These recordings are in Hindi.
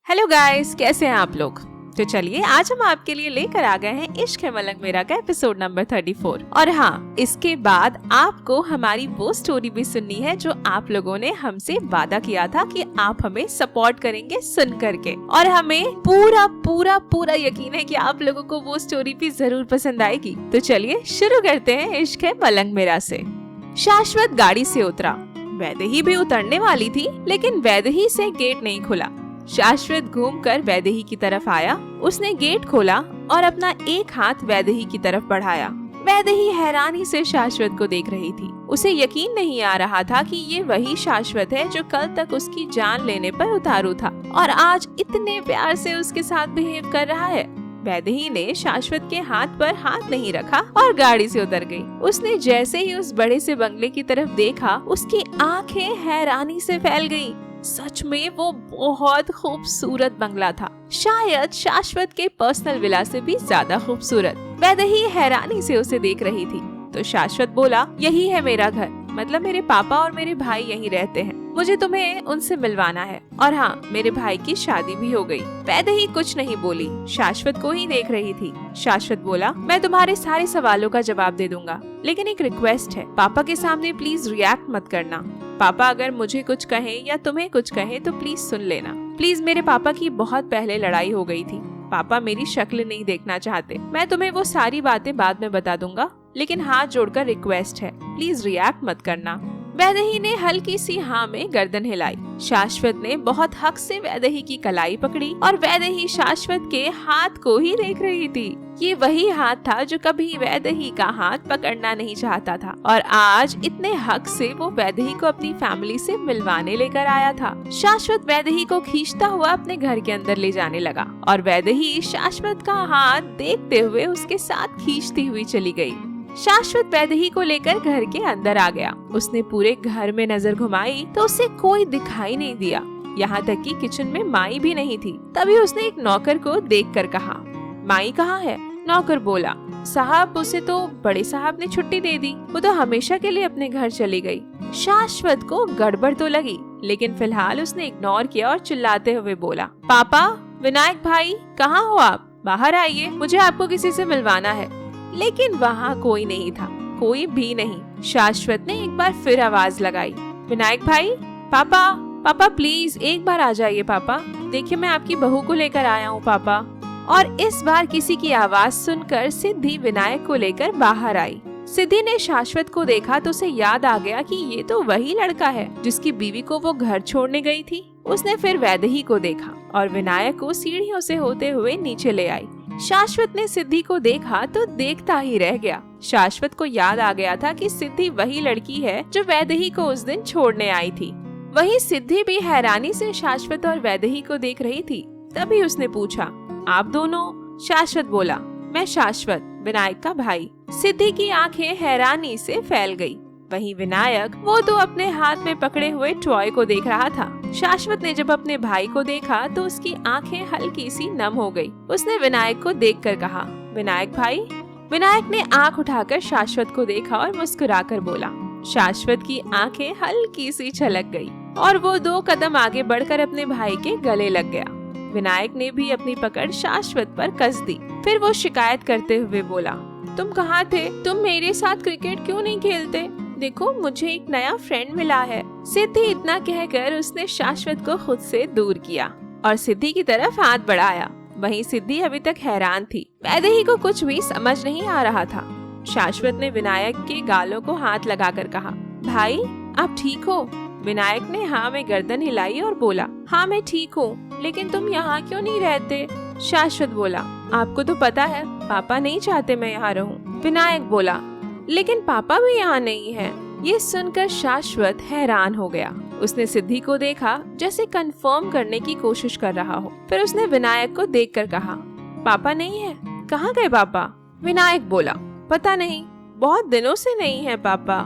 हेलो गाइस, कैसे हैं आप लोग। तो चलिए आज हम आपके लिए लेकर आ गए हैं इश्क है मलंग मेरा का एपिसोड नंबर 34। और हाँ, इसके बाद आपको हमारी वो स्टोरी भी सुननी है जो आप लोगों ने हमसे वादा किया था कि आप हमें सपोर्ट करेंगे सुन करके। और हमें पूरा पूरा पूरा यकीन है कि आप लोगों को वो स्टोरी भी जरूर पसंद आएगी। तो चलिए शुरू करते हैं इश्क है मलंग मेरा से। शाश्वत गाड़ी से उतरा। वैदेही भी उतरने वाली थी, लेकिन वैदेही से गेट नहीं खुला। शाश्वत घूमकर वैदेही की तरफ आया। उसने गेट खोला और अपना एक हाथ वैदेही की तरफ बढ़ाया। वैदेही हैरानी से शाश्वत को देख रही थी। उसे यकीन नहीं आ रहा था कि ये वही शाश्वत है जो कल तक उसकी जान लेने पर उतारू था और आज इतने प्यार से उसके साथ बिहेव कर रहा है। वैदेही ने शाश्वत के हाथ पर हाथ नहीं रखा और गाड़ी से उतर गई। उसने जैसे ही उस बड़े से बंगले की तरफ देखा, उसकी आंखें हैरानी से फैल गईं। सच में वो बहुत खूबसूरत बंगला था, शायद शाश्वत के पर्सनल विला से भी ज्यादा खूबसूरत। वैदेही हैरानी से उसे देख रही थी तो शाश्वत बोला, यही है मेरा घर, मतलब मेरे पापा और मेरे भाई यहीं रहते हैं। मुझे तुम्हें उनसे मिलवाना है। और हाँ, मेरे भाई की शादी भी हो गई। वैदेही कुछ नहीं बोली, शाश्वत को ही देख रही थी। शाश्वत बोला, मैं तुम्हारे सारे सवालों का जवाब दे दूंगा, लेकिन एक रिक्वेस्ट है, पापा के सामने प्लीज रिएक्ट मत करना। पापा अगर मुझे कुछ कहें या तुम्हें कुछ कहें तो प्लीज सुन लेना। प्लीज, मेरे पापा की बहुत पहले लड़ाई हो गई थी। पापा मेरी शक्ल नहीं देखना चाहते। मैं तुम्हें वो सारी बातें बाद में बता दूंगा, लेकिन हाथ जोड़कर रिक्वेस्ट है, प्लीज रिएक्ट मत करना। वैदेही ने हल्की सी हाँ में गर्दन हिलाई। शाश्वत ने बहुत हक से वैदेही की कलाई पकड़ी और वैदेही शाश्वत के हाथ को ही देख रही थी। ये वही हाथ था जो कभी वैदेही का हाथ पकड़ना नहीं चाहता था और आज इतने हक से वो वैदेही को अपनी फैमिली से मिलवाने लेकर आया था। शाश्वत वैदेही को खींचता हुआ अपने घर के अंदर ले जाने लगा और वैदेही शाश्वत का हाथ देखते हुए उसके साथ खींचती हुई चली गई। शाश्वत वैदेही को लेकर घर के अंदर आ गया। उसने पूरे घर में नजर घुमाई तो उसे कोई दिखाई नहीं दिया, यहाँ तक कि किचन में माई भी नहीं थी। तभी उसने एक नौकर को देखकर कहा, माई कहाँ है? नौकर बोला, साहब उसे तो बड़े साहब ने छुट्टी दे दी, वो तो हमेशा के लिए अपने घर चली गई। शाश्वत को गड़बड़ तो लगी, लेकिन फिलहाल उसने इग्नोर किया और चिल्लाते हुए बोला, पापा, विनायक भाई, कहाँ हो आप? बाहर आइए, मुझे आपको किसी से मिलवाना है। लेकिन वहाँ कोई नहीं था, कोई भी नहीं। शाश्वत ने एक बार फिर आवाज लगाई, विनायक भाई, पापा, पापा प्लीज एक बार आ जाइए पापा, देखिए मैं आपकी बहू को लेकर आया हूँ पापा। और इस बार किसी की आवाज सुनकर सिद्धि विनायक को लेकर बाहर आई। सिद्धि ने शाश्वत को देखा तो उसे याद आ गया कि ये तो वही लड़का है जिसकी बीवी को वो घर छोड़ने गई थी। उसने फिर वैदेही को देखा और विनायक को सीढ़ियों से होते हुए नीचे ले आई। शाश्वत ने सिद्धि को देखा तो देखता ही रह गया। शाश्वत को याद आ गया था कि सिद्धि वही लड़की है जो वैदेही को उस दिन छोड़ने आई थी। वहीं सिद्धि भी हैरानी से शाश्वत और वैदेही को देख रही थी। तभी उसने पूछा, आप दोनों? शाश्वत बोला, मैं शाश्वत, विनायक का भाई। सिद्धि की आंखें हैरानी से फैल गई। वहीं विनायक, वो तो अपने हाथ में पकड़े हुए टॉय को देख रहा था। शाश्वत ने जब अपने भाई को देखा तो उसकी आंखें हल्की सी नम हो गई। उसने विनायक को देखकर कहा, विनायक भाई। विनायक ने आंख उठाकर शाश्वत को देखा और मुस्कुराकर बोला। शाश्वत की आंखें हल्की सी छलक गई और वो 2 कदम आगे बढ़कर अपने भाई के गले लग गया। विनायक ने भी अपनी पकड़ शाश्वत पर कस दी। फिर वो शिकायत करते हुए बोला, तुम कहाँ थे? तुम मेरे साथ क्रिकेट क्यों नहीं खेलते? देखो, मुझे एक नया फ्रेंड मिला है। सिद्धि इतना कहकर उसने शाश्वत को खुद से दूर किया और सिद्धि की तरफ हाथ बढ़ाया। वहीं सिद्धि अभी तक हैरान थी। वैदेही को कुछ भी समझ नहीं आ रहा था। शाश्वत ने विनायक के गालों को हाथ लगाकर कहा, भाई आप ठीक हो? विनायक ने हाँ में गर्दन हिलाई और बोला, हाँ मैं ठीक हूँ, लेकिन तुम यहाँ क्यों नहीं रहते? शाश्वत बोला, आपको तो पता है पापा नहीं चाहते मैं यहाँ रहूँ। विनायक बोला, लेकिन पापा भी यहाँ नहीं है। ये सुनकर शाश्वत हैरान हो गया। उसने सिद्धि को देखा जैसे कंफर्म करने की कोशिश कर रहा हो। फिर उसने विनायक को देखकर कहा, पापा नहीं है? कहाँ गए पापा? विनायक बोला, पता नहीं, बहुत दिनों से नहीं है पापा।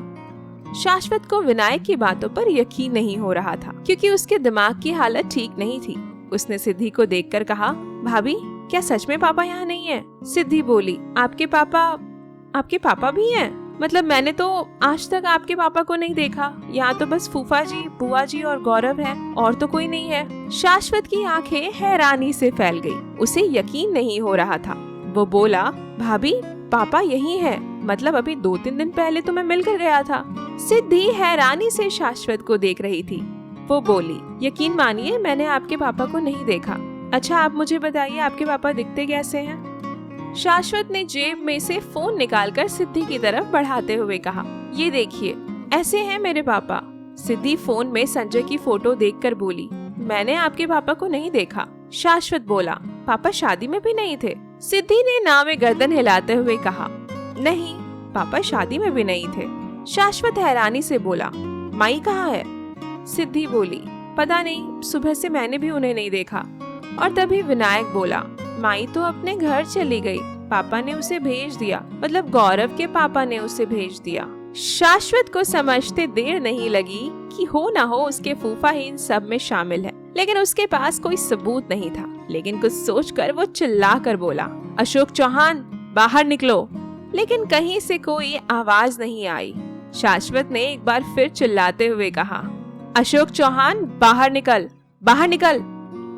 शाश्वत को विनायक की बातों पर यकीन नहीं हो रहा था, क्योंकि उसके दिमाग की हालत ठीक नहीं थी। उसने सिद्धि को देखकर कहा, भाभी क्या सच में पापा यहाँ नहीं है? सिद्धि बोली, आपके पापा भी हैं? मतलब मैंने तो आज तक आपके पापा को नहीं देखा। यहाँ तो बस फूफा जी, बुआ जी और गौरव है, और तो कोई नहीं है। शाश्वत की आंखें हैरानी से फैल गई। उसे यकीन नहीं हो रहा था। वो बोला, भाभी पापा यही है, मतलब अभी 2-3 दिन पहले तो मैं मिलकर गया था। सिद्धि हैरानी से शाश्वत को देख रही थी। वो बोली, यकीन मानिए मैंने आपके पापा को नहीं देखा। अच्छा आप मुझे बताइए आपके पापा दिखते कैसे हैं? शाश्वत ने जेब में से फोन निकालकर सिद्धि की तरफ बढ़ाते हुए कहा, ये देखिए ऐसे हैं मेरे पापा। सिद्धि फोन में संजय की फोटो देखकर बोली, मैंने आपके पापा को नहीं देखा। शाश्वत बोला, पापा शादी में भी नहीं थे? सिद्धि ने ना में गर्दन हिलाते हुए कहा, नहीं पापा शादी में भी नहीं थे। शाश्वत हैरानी से बोला, माई कहाँ है? सिद्धि बोली, पता नहीं, सुबह से मैंने भी उन्हें नहीं देखा। और तभी विनायक बोला, माई तो अपने घर चली गई, पापा ने उसे भेज दिया, मतलब गौरव के पापा ने उसे भेज दिया। शाश्वत को समझते देर नहीं लगी कि हो ना हो उसके फूफा ही इन सब में शामिल है, लेकिन उसके पास कोई सबूत नहीं था। लेकिन कुछ सोचकर वो चिल्ला कर बोला, अशोक चौहान बाहर निकलो। लेकिन कहीं से कोई आवाज नहीं आई। शाश्वत ने एक बार फिर चिल्लाते हुए कहा, अशोक चौहान बाहर निकल, बाहर निकल।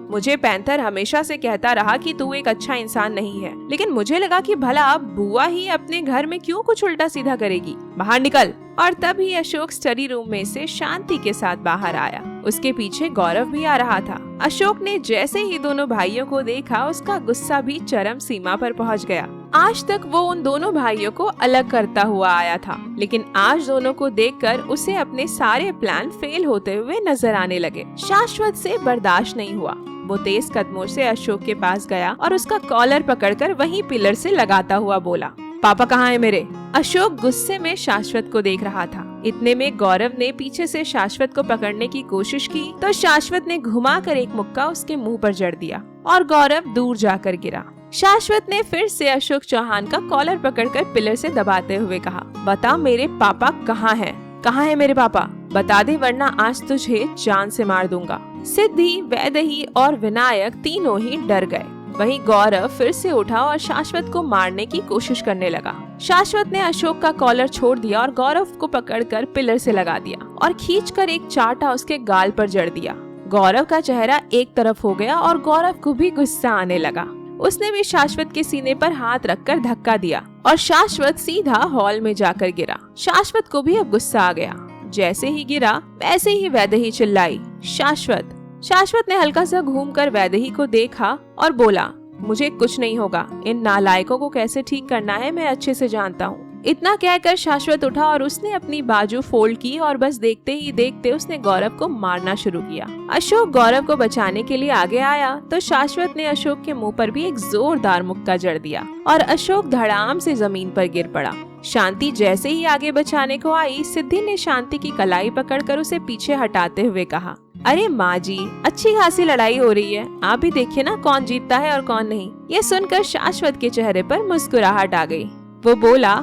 मुझे पैंथर हमेशा से कहता रहा कि तू एक अच्छा इंसान नहीं है, लेकिन मुझे लगा कि भला बुआ ही अपने घर में क्यों कुछ उल्टा सीधा करेगी। बाहर निकल। और तभी अशोक स्टडी रूम में से शांति के साथ बाहर आया। उसके पीछे गौरव भी आ रहा था। अशोक ने जैसे ही दोनों भाइयों को देखा, उसका गुस्सा भी चरम सीमा पर पहुंच गया। आज तक वो उन दोनों भाइयों को अलग करता हुआ आया था, लेकिन आज दोनों को देखकर उसे अपने सारे प्लान फेल होते हुए नजर आने लगे। शाश्वत से बर्दाश्त नहीं हुआ। वो तेज कदमों से अशोक के पास गया और उसका कॉलर पकड़कर वहीं पिलर से लगाता हुआ बोला, पापा कहाँ है मेरे? अशोक गुस्से में शाश्वत को देख रहा था। इतने में गौरव ने पीछे से शाश्वत को पकड़ने की कोशिश की तो शाश्वत ने घुमाकर एक मुक्का उसके मुंह पर जड़ दिया और गौरव दूर जाकर गिरा। शाश्वत ने फिर से अशोक चौहान का कॉलर पकड़कर पिलर से दबाते हुए कहा, बता मेरे पापा कहाँ हैं? कहाँ है मेरे पापा? बता दे वरना आज तुझे जान से मार दूंगा। सिद्धि, वैदेही और विनायक तीनों ही डर गए। वहीं गौरव फिर से उठा और शाश्वत को मारने की कोशिश करने लगा। शाश्वत ने अशोक का कॉलर छोड़ दिया और गौरव को पकड़कर पिलर से लगा दिया और खींचकर एक चाटा उसके गाल पर जड़ दिया। गौरव का चेहरा एक तरफ हो गया और गौरव को भी गुस्सा आने लगा। उसने भी शाश्वत के सीने पर हाथ रखकर धक्का दिया और शाश्वत सीधा हॉल में जाकर गिरा। शाश्वत को भी अब गुस्सा आ गया। जैसे ही गिरा वैसे ही वैदेही चिल्लाई, शाश्वत। शाश्वत ने हल्का सा घूमकर वैदेही को देखा और बोला, मुझे कुछ नहीं होगा, इन नालायकों को कैसे ठीक करना है मैं अच्छे से जानता हूँ। इतना कहकर शाश्वत उठा और उसने अपनी बाजू फोल्ड की और बस देखते ही देखते उसने गौरव को मारना शुरू किया। अशोक गौरव को बचाने के लिए आगे आया तो शाश्वत ने अशोक के मुंह पर भी एक जोरदार मुक्का जड़ दिया और अशोक धड़ाम से जमीन पर गिर पड़ा। शांति जैसे ही आगे बचाने को आई, सिद्धि ने शांति की कलाई पकड़कर उसे पीछे हटाते हुए कहा, अरे माँ जी, अच्छी खासी लड़ाई हो रही है, आप भी देखिए ना कौन जीतता है और कौन नहीं। ये सुनकर शाश्वत के चेहरे पर मुस्कुराहट आ गई। वो बोला,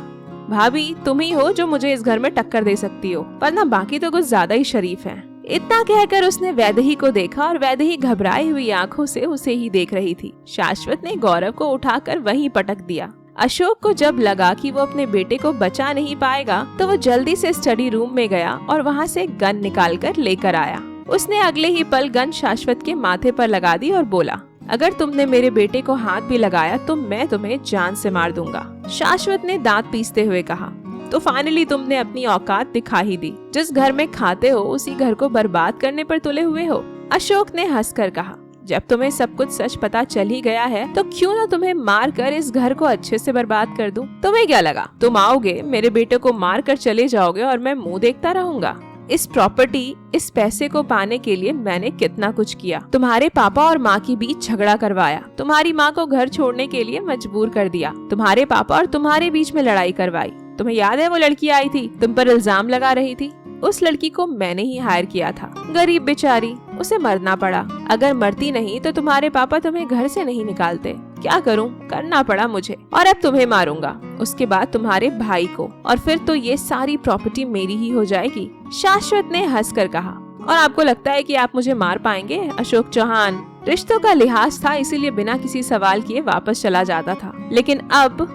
भाभी तुम ही हो जो मुझे इस घर में टक्कर दे सकती हो, वरना बाकी तो कुछ ज्यादा ही शरीफ हैं। इतना कहकर उसने वैदेही को देखा और वैदेही घबराई हुई आंखों से उसे ही देख रही थी। शाश्वत ने गौरव को उठाकर वहीं पटक दिया। अशोक को जब लगा कि वो अपने बेटे को बचा नहीं पाएगा तो वो जल्दी से स्टडी रूम में गया और वहाँ से गन निकालकर लेकर आया। उसने अगले ही पल गन शाश्वत के माथे पर लगा दी और बोला, अगर तुमने मेरे बेटे को हाथ भी लगाया तो मैं तुम्हें जान से मार दूंगा। शाश्वत ने दांत पीसते हुए कहा, तो फाइनली तुमने अपनी औकात दिखा ही दी। जिस घर में खाते हो उसी घर को बर्बाद करने पर तुले हुए हो। अशोक ने हंसकर कहा, जब तुम्हें सब कुछ सच पता चल ही गया है तो क्यों ना तुम्हें मार कर इस घर को अच्छे से बर्बाद कर दूं। तुम्हें क्या लगा तुम आओगे, मेरे बेटे को मार कर चले जाओगे और मैं मुंह देखता रहूंगा? इस प्रॉपर्टी, इस पैसे को पाने के लिए मैंने कितना कुछ किया। तुम्हारे पापा और माँ के बीच झगड़ा करवाया, तुम्हारी माँ को घर छोड़ने के लिए मजबूर कर दिया, तुम्हारे पापा और तुम्हारे बीच में लड़ाई करवाई। तुम्हें याद है वो लड़की आई थी, तुम पर इल्जाम लगा रही थी? उस लड़की को मैंने ही हायर किया था। गरीब बेचारी, उसे मरना पड़ा। अगर मरती नहीं तो तुम्हारे पापा तुम्हें घर से नहीं निकालते। क्या करूं, करना पड़ा मुझे, और अब तुम्हें मारूंगा, उसके बाद तुम्हारे भाई को, और फिर तो ये सारी प्रॉपर्टी मेरी ही हो जाएगी। शाश्वत ने हंसकर कहा, और आपको लगता है कि आप मुझे मार पाएंगे? अशोक चौहान, रिश्तों का लिहाज था इसीलिए बिना किसी सवाल किए वापस चला जाता था, लेकिन अब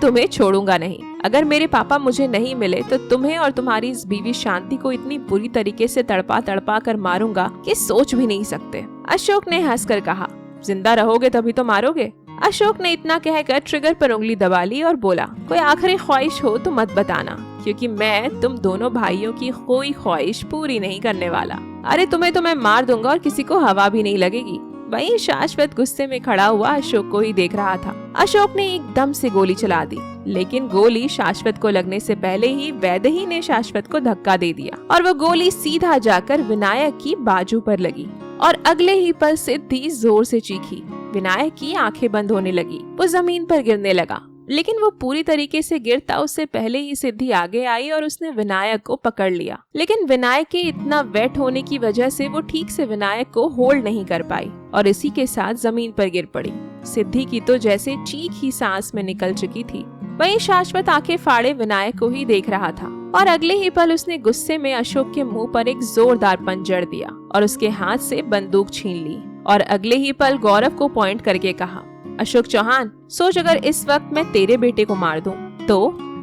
तुम्हें छोड़ूंगा नहीं। अगर मेरे पापा मुझे नहीं मिले तो तुम्हें और तुम्हारी इस बीवी शांति को इतनी बुरी तरीके से तड़पा तड़पा कर मारूंगा कि सोच भी नहीं सकते। अशोक ने हंसकर कहा, जिंदा रहोगे तभी तो मारोगे। अशोक ने इतना कहकर ट्रिगर पर उंगली दबा ली और बोला, कोई आखिरी ख्वाहिश हो तो मत बताना, क्योंकि मैं तुम दोनों भाइयों की कोई ख्वाहिश पूरी नहीं करने वाला। अरे तुम्हें तो मैं मार दूंगा और किसी को हवा भी नहीं लगेगी। वहीं शाश्वत गुस्से में खड़ा हुआ अशोक को ही देख रहा था। अशोक ने एकदम से गोली चला दी, लेकिन गोली शाश्वत को लगने से पहले ही वैदेही ने शाश्वत को धक्का दे दिया और वो गोली सीधा जाकर विनायक की बाजू पर लगी और अगले ही पल सिद्धि जोर से चीखी। विनायक की आंखें बंद होने लगी, वो जमीन पर गिरने लगा, लेकिन वो पूरी तरीके से गिरता उससे पहले ही सिद्धि आगे आई और उसने विनायक को पकड़ लिया। लेकिन विनायक के इतना वेट होने की वजह से वो ठीक से विनायक को होल्ड नहीं कर पाई और इसी के साथ जमीन पर गिर पड़ी। सिद्धि की तो जैसे चीख ही सांस में निकल चुकी थी। वहीं शाश्वत आंखें फाड़े विनायक को ही देख रहा था और अगले ही पल उसने गुस्से में अशोक के मुंह पर एक जोरदार पंच जड़ दिया और उसके हाथ से बंदूक छीन ली और अगले ही पल गौरव को पॉइंट करके कहा, अशोक चौहान, सोच अगर इस वक्त मैं तेरे बेटे को मार दूं तो।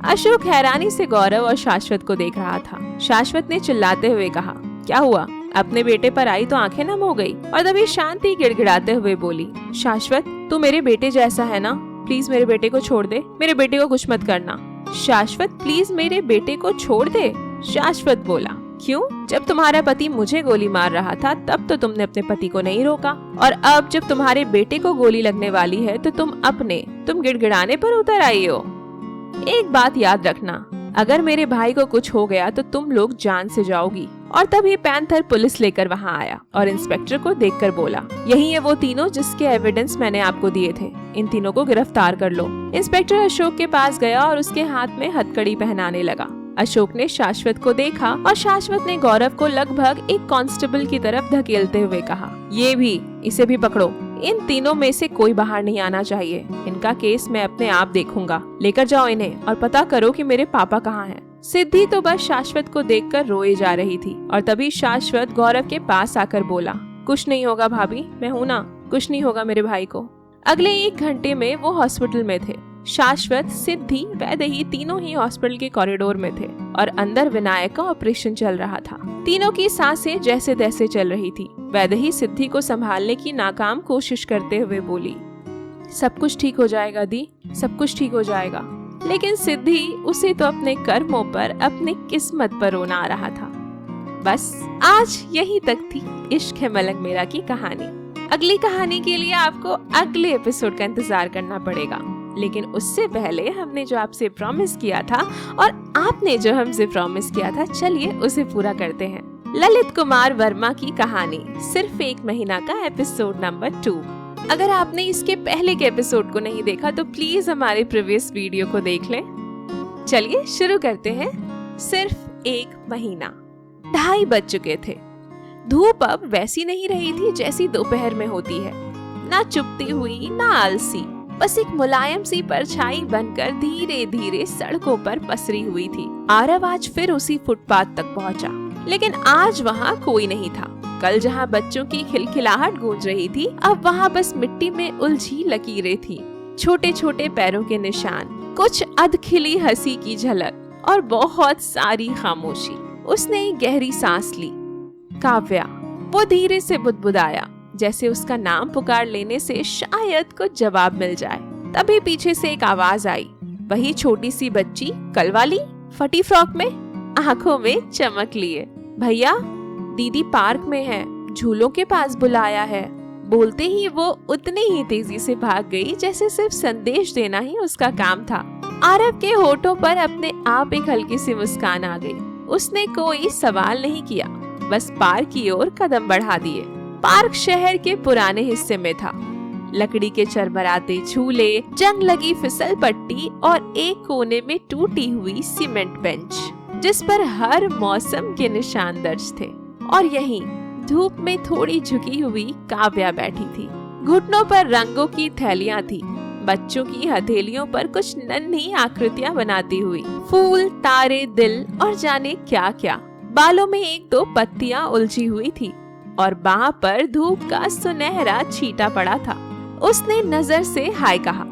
अशोक हैरानी से गौरव और शाश्वत को देख रहा था। शाश्वत ने चिल्लाते हुए कहा, क्या हुआ? अपने बेटे पर आई तो आंखें नम हो गई। और तभी शांति गिड़गिड़ाते हुए बोली, शाश्वत तू मेरे बेटे जैसा है ना, प्लीज मेरे बेटे को छोड़ दे, मेरे बेटे को कुछ मत करना। शाश्वत प्लीज मेरे बेटे को छोड़ दे। शाश्वत बोला, क्यों? जब तुम्हारा पति मुझे गोली मार रहा था तब तो तुमने अपने पति को नहीं रोका, और अब जब तुम्हारे बेटे को गोली लगने वाली है तो तुम गिड़गिड़ाने पर उतर आई हो। एक बात याद रखना, अगर मेरे भाई को कुछ हो गया तो तुम लोग जान से जाओगी। और तभी पैंथर पुलिस लेकर वहाँ आया और इंस्पेक्टर को देखकर बोला, यही है वो तीनों जिसके एविडेंस मैंने आपको दिए थे, इन तीनों को गिरफ्तार कर लो। इंस्पेक्टर अशोक के पास गया और उसके हाथ में हथकड़ी पहनाने लगा। अशोक ने शाश्वत को देखा और शाश्वत ने गौरव को लगभग एक कांस्टेबल की तरफ धकेलते हुए कहा, इसे भी पकड़ो। इन तीनों में से कोई बाहर नहीं आना चाहिए। इनका केस मैं अपने आप देखूंगा। लेकर जाओ इन्हें और पता करो कि मेरे पापा कहाँ हैं। सिद्धि तो बस शाश्वत को देखकर रोए जा रही थी और तभी शाश्वत गौरव के पास आकर बोला, कुछ नहीं होगा भाभी, मैं हूँ ना, कुछ नहीं होगा मेरे भाई को। अगले 1 घंटे में वो हॉस्पिटल में थे। शाश्वत, सिद्धि, वैदेही तीनों ही हॉस्पिटल के कॉरिडोर में थे और अंदर विनायक का ऑपरेशन चल रहा था। तीनों की सांसें जैसे तैसे चल रही थी। वैदेही सिद्धि को संभालने की नाकाम कोशिश करते हुए बोली, सब कुछ ठीक हो जाएगा दी, सब कुछ ठीक हो जाएगा। लेकिन सिद्धि उसे तो अपने कर्मों पर, अपनी किस्मत पर रोना आ रहा था। बस आज यही तक थी इश्क है मलंग मेरा की कहानी। अगली कहानी के लिए आपको अगले एपिसोड का इंतजार करना पड़ेगा, लेकिन उससे पहले हमने जो आपसे प्रॉमिस किया था और आपने जो हमसे प्रॉमिस किया था, चलिए उसे पूरा करते हैं। ललित कुमार वर्मा की कहानी सिर्फ 1 महीना का एपिसोड नंबर 2। अगर आपने इसके पहले के एपिसोड को नहीं देखा तो प्लीज हमारे प्रीवियस वीडियो को देख लें। चलिए शुरू करते हैं। सिर्फ 1 महीना। 2:30 बज चुके थे। धूप अब वैसी नहीं रही थी जैसी दोपहर में होती है, ना चुभती हुई ना आलसी, बस एक मुलायम सी परछाई बनकर धीरे धीरे सड़कों पर पसरी हुई थी। आरव आज फिर उसी फुटपाथ तक पहुंचा, लेकिन आज वहाँ कोई नहीं था। कल जहाँ बच्चों की खिलखिलाहट गूंज रही थी, अब वहाँ बस मिट्टी में उलझी लकीरें थी, छोटे छोटे पैरों के निशान, कुछ अधखिली हंसी की झलक और बहुत सारी खामोशी। उसने एक गहरी सांस ली। काव्या, वो धीरे से बुदबुदाया, जैसे उसका नाम पुकार लेने से शायद कुछ जवाब मिल जाए। तभी पीछे से एक आवाज आई, वही छोटी सी बच्ची, कल वाली, फटी फ्रॉक में, आंखों में चमक लिए। भैया, दीदी पार्क में है, झूलों के पास बुलाया है। बोलते ही वो उतनी ही तेजी से भाग गई जैसे सिर्फ संदेश देना ही उसका काम था। आरव के होठों पर अपने आप एक हल्की सी मुस्कान आ गई। उसने कोई सवाल नहीं किया, बस पार्क की ओर कदम बढ़ा दिए। पार्क शहर के पुराने हिस्से में था। लकड़ी के चरमराते झूले, जंग लगी फिसल पट्टी और एक कोने में टूटी हुई सीमेंट बेंच, जिस पर हर मौसम के निशान दर्ज थे। और यहीं धूप में थोड़ी झुकी हुई काव्या बैठी थी। घुटनों पर रंगों की थैलियां थी, बच्चों की हथेलियों पर कुछ नन्ही आकृतियां बनाती हुई, फूल, तारे, दिल और जाने क्या क्या। बालों में 1-2 पत्तियां उलझी हुई थी और बाह पर धूप का सुनहरा छींटा पड़ा था। उसने नजर से हाय कहा।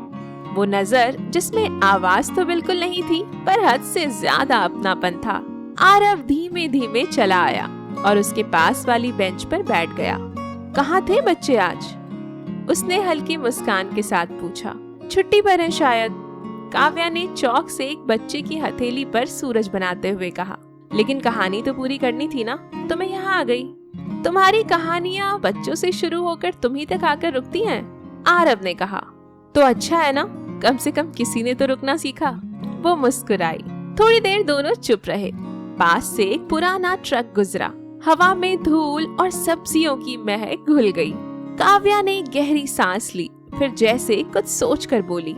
वो नजर जिसमें आवाज तो बिल्कुल नहीं थी पर हद से ज्यादा अपनापन था। आरव धीमे धीमे चला आया और उसके पास वाली बेंच पर बैठ गया। कहाँ थे बच्चे आज? उसने हल्की मुस्कान के साथ पूछा। छुट्टी पर है शायद, काव्या ने चौक से एक बच्चे की हथेली पर सूरज बनाते हुए कहा। लेकिन कहानी तो पूरी करनी थी ना, तो मैं यहाँ आ गई। तुम्हारी कहानियाँ बच्चों से शुरू होकर तुम्ही तक आकर रुकती हैं, आरव ने कहा। तो अच्छा है ना, कम से कम किसी ने तो रुकना सीखा। वो मुस्कुराई। थोड़ी देर दोनों चुप रहे। पास से एक पुराना ट्रक गुजरा। हवा में धूल और सब्जियों की महक घुल गई। काव्या ने गहरी सांस ली, फिर जैसे कुछ सोचकर बोली,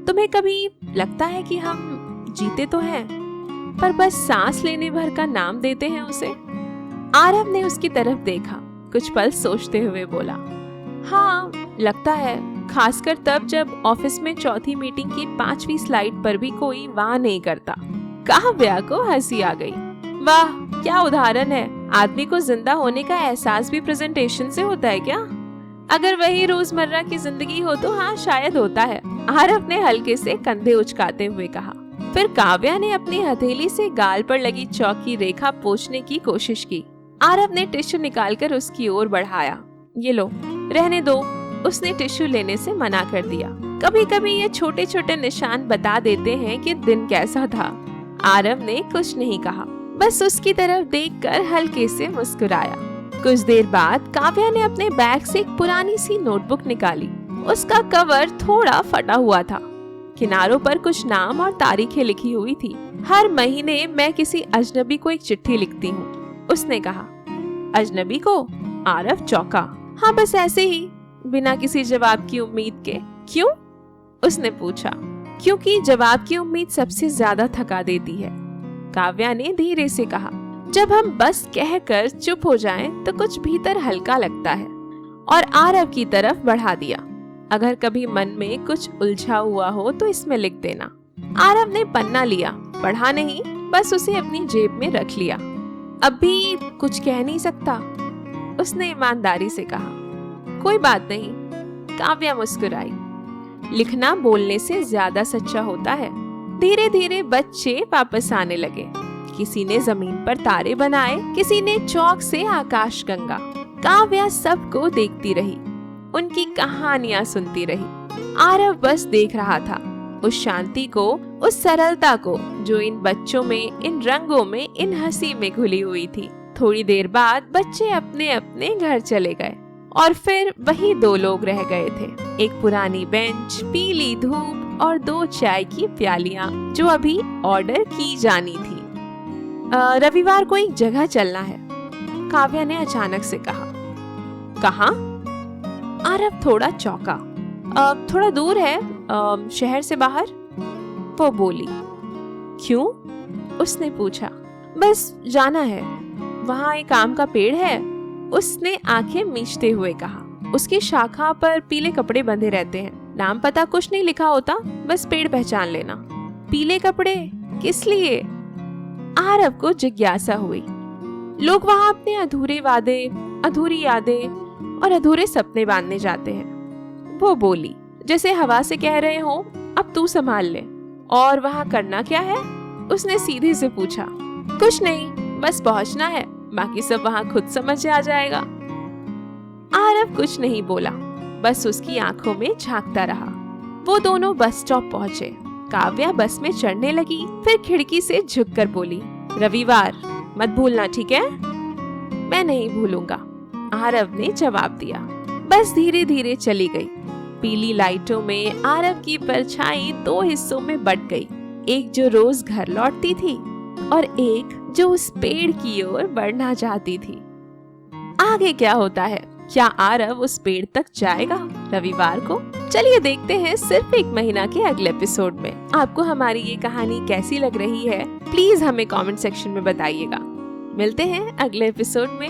तुम्हें कभी लगता है कि हम जीते तो हैं, पर बस सांस लेने भर का नाम देते हैं उसे? आरव ने उसकी तरफ देखा, कुछ पल सोचते हुए बोला, हाँ लगता है, खासकर तब जब ऑफिस में चौथी मीटिंग की 5वीं स्लाइड पर भी कोई वाह नहीं करता। काव्या को हंसी आ गई। वाह क्या उदाहरण है। आदमी को जिंदा होने का एहसास भी प्रेजेंटेशन से होता है क्या? अगर वही रोजमर्रा की जिंदगी हो तो हाँ शायद होता है, आरव ने हल्के से कंधे उचकाते हुए कहा। फिर काव्या ने अपनी हथेली से गाल पर लगी चौक की रेखा पोंछने की कोशिश की। आरव ने टिश्यू निकालकर उसकी ओर बढ़ाया। ये लो, रहने दो, उसने टिश्यू लेने से मना कर दिया। कभी कभी ये छोटे छोटे निशान बता देते हैं कि दिन कैसा था। आरव ने कुछ नहीं कहा, बस उसकी तरफ देखकर हल्के से मुस्कुराया। कुछ देर बाद काव्या ने अपने बैग से एक पुरानी सी नोटबुक निकाली। उसका कवर थोड़ा फटा हुआ था। किनारों पर कुछ नाम और तारीखें लिखी हुई थी। हर महीने मैं किसी अजनबी को एक चिट्ठी लिखती हूँ, उसने कहा। अजनबी को? आरव चौंका। हाँ बस ऐसे ही, बिना किसी जवाब की उम्मीद के। क्यों? उसने पूछा। क्योंकि जवाब की उम्मीद सबसे ज्यादा थका देती है, काव्या ने धीरे से कहा। जब हम बस कहकर चुप हो जाएं, तो कुछ भीतर हल्का लगता है। और आरव की तरफ बढ़ा दिया। अगर कभी मन में कुछ उलझा हुआ हो तो इसमें लिख देना। आरव ने पन्ना लिया, पढ़ा नहीं, बस उसे अपनी जेब में रख लिया। अभी कुछ कह नहीं सकता, उसने ईमानदारी से कहा। कोई बात नहीं, काव्या मुस्कुराई। लिखना बोलने से ज्यादा सच्चा होता है। धीरे धीरे बच्चे वापस आने लगे। किसी ने जमीन पर तारे बनाए, किसी ने चौक से आकाश गंगा। काव्या सबको देखती रही, उनकी कहानियां सुनती रही। आरव बस देख रहा था, उस शांति को, उस सरलता को जो इन बच्चों में, इन रंगों में, इन हंसी में घुली हुई थी। थोड़ी देर बाद बच्चे अपने अपने घर चले गए और फिर वही दो लोग रह गए थे। एक पुरानी बेंच, पीली धूप और 2 चाय की प्यालियां जो अभी ऑर्डर की जानी थी। रविवार को एक जगह चलना है, काव्या ने अचानक से कहा। कहाँ? आरव थोड़ा चौंका। थोड़ा दूर है, शहर से बाहर, वो बोली। क्यों? उसने पूछा। बस जाना है, वहाँ एक आम का पेड़ है, उसने आंखें मीचते हुए कहा। उसकी शाखा पर पीले कपड़े बंधे रहते हैं, नाम पता कुछ नहीं लिखा होता, बस पेड़ पहचान लेना। पीले कपड़े किस लिए? आरव को जिज्ञासा हुई। लोग वहाँ अपने अधूरे वादे, अधूरी यादें और अधूरे सपने बांधने जाते हैं, वो बोली। जैसे हवा से कह रहे हो, अब तू संभाल ले। और वहाँ करना क्या है? उसने सीधे से पूछा। कुछ नहीं, बस पहुँचना है, बाकी सब वहाँ खुद समझ आ जाएगा। आरव कुछ नहीं बोला, बस उसकी आंखों में झांकता रहा। वो दोनों बस स्टॉप पहुँचे। काव्या बस में चढ़ने लगी, फिर खिड़की से झुककर बोली, रविवार मत भूलना, ठीक है? मैं नहीं भूलूंगा, आरव ने जवाब दिया। बस धीरे धीरे चली गई। पीली लाइटों में आरव की परछाई 2 हिस्सों में बट गई, एक जो रोज घर लौटती थी और एक जो उस पेड़ की ओर बढ़ना चाहती थी। आगे क्या होता है? क्या आरव उस पेड़ तक जाएगा रविवार को? चलिए देखते हैं सिर्फ 1 महीना के अगले एपिसोड में। आपको हमारी ये कहानी कैसी लग रही है, प्लीज हमें कमेंट सेक्शन में बताइएगा। मिलते हैं अगले एपिसोड में।